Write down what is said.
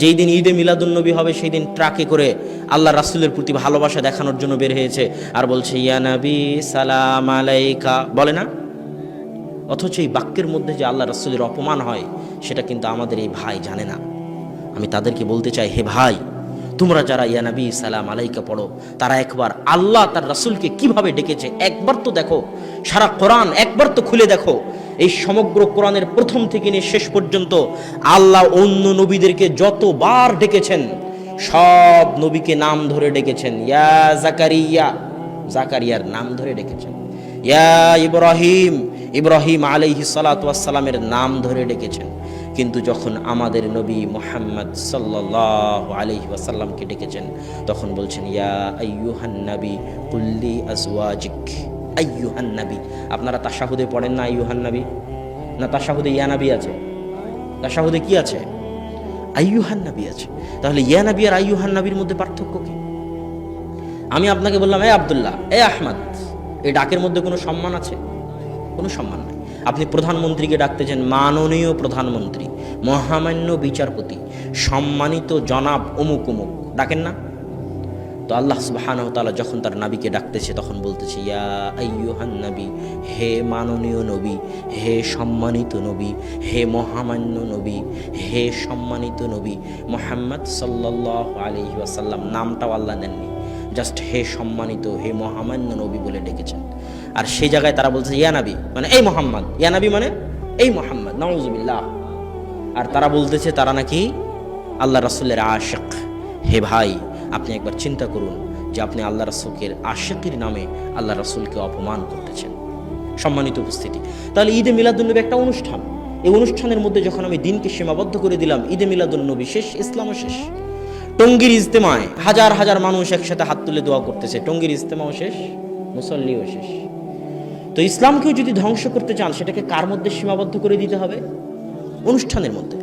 যেই দিন ঈদে মিলাদুন্নবী হবে সেই দিন ট্রাকে করে আল্লাহ রাসূলের প্রতি ভালোবাসা দেখানোর জন্য বের হয়েছে আর বলছে ইয়া নবী সালাম আলাইকা, বলে না? অথচ এই বাক্যের মধ্যে যে আল্লাহ রাসূলের অপমান হয় সেটা কিন্তু আমাদের এই ভাই জানে না। আমি তাদেরকে বলতে চাই, হে ভাই, তোমরা যারা ইয়া নবী সালাম আলাইকা পড়ো, তারা একবার আল্লাহ তার রাসূলকে কিভাবে ডেকেছে একবার তো দেখো। সারা কোরআন একবার তো খুলে দেখো। এই সমগ্র কোরআনের প্রথম থেকে নিয়ে শেষ পর্যন্ত আল্লাহ অন্য নবীদেরকে যতবার ডেকেছেন সব নবীকে নাম ধরে ডেকেছেন। ইয়া জাকারিয়া, জাকারিয়ার নাম ধরে ডেকেছেন। ইয়া ইব্রাহিম, ইব্রাহিম আলাইহিস সালাতু ওয়াস সালামের নাম ধরে ডেকেছেন। কিন্তু যখন আমাদের নবী মুহাম্মদ সাল্লাল্লাহু আলাইহি ওয়াসাল্লামকে ডেকেছেন তখন বলছেন ইয়া আইয়ুহান নবী কুল্লি আজওয়াজিক। আইয়ুহান নবী, আপনারা তাশাহুদে পড়েন না আইয়ুহান নবী? না তাশাহুদে ইয়া নবী আছে? তাশাহুদে কি আছে? আইয়ুহান নবী আছে। তাহলে ইয়া নবী আর আইয়ুহান নবীর মধ্যে পার্থক্য কি? আমি আপনাকে বললাম এ আব্দুল্লাহ, এ আহমদ, এই ডাকের মধ্যে কোনো সম্মান আছে? কোনো সম্মান নাই। আপনি প্রধানমন্ত্রীকে ডাকতেছেন মাননীয় প্রধানমন্ত্রী, মহামান্য বিচারপতি, সম্মানিত জনাব অমুক অমুক, ডাকেন না? তো আল্লাহ সুবহানাহু ওয়া তাআলা যখন তার নবীকে ডাকতেছে তখন বলতেছে ইয়া আইয়ুহান নবী, হে মাননীয় নবী, হে সম্মানিত নবী, হে মহামান্য নবী, হে সম্মানিত নবী মুহাম্মদ সাল্লাল্লাহু আলাইহি ওয়াসাল্লাম। নামটাও আল্লাহ নেননি, জাস্ট হে সম্মানিত, হে মহামান্য নবী বলে ডেকেছেন। আর সেই জায়গায় তারা বলছে ইয়া নবী মানে এই মোহাম্মদ, ইয়া নবী মানে এই মোহাম্মদ, নাউযুবিল্লাহ। আর তারা বলতেছে তারা নাকি আল্লাহ রাসূলের আশিক। হে ভাই, আপনি একবার চিন্তা করুন যে আপনি আল্লাহ রাসূলের আশিকের নামে আল্লাহ রাসূলকে অপমান করতেছেন। সম্মানিত উপস্থিতি, তাহলে ঈদে মিলাদুন্নবী একটা অনুষ্ঠান। এই অনুষ্ঠানের মধ্যে যখন আমি দিনকে সীমাবদ্ধ করে দিলাম, ঈদে মিলাদুন্নবী শেষ, ইসলামও শেষ। টঙ্গীর ইজতেমায় হাজার হাজার মানুষ একসাথে হাত তুলে দোয়া করতেছে, টঙ্গীর ইজতেমাও শেষ, মুসল্লিও শেষ। তো ইসলামকেও যদি ধ্বংস করতে চান সেটাকে কার মধ্যে সীমাবদ্ধ করে দিতে হবে? অনুষ্ঠানের মধ্যে।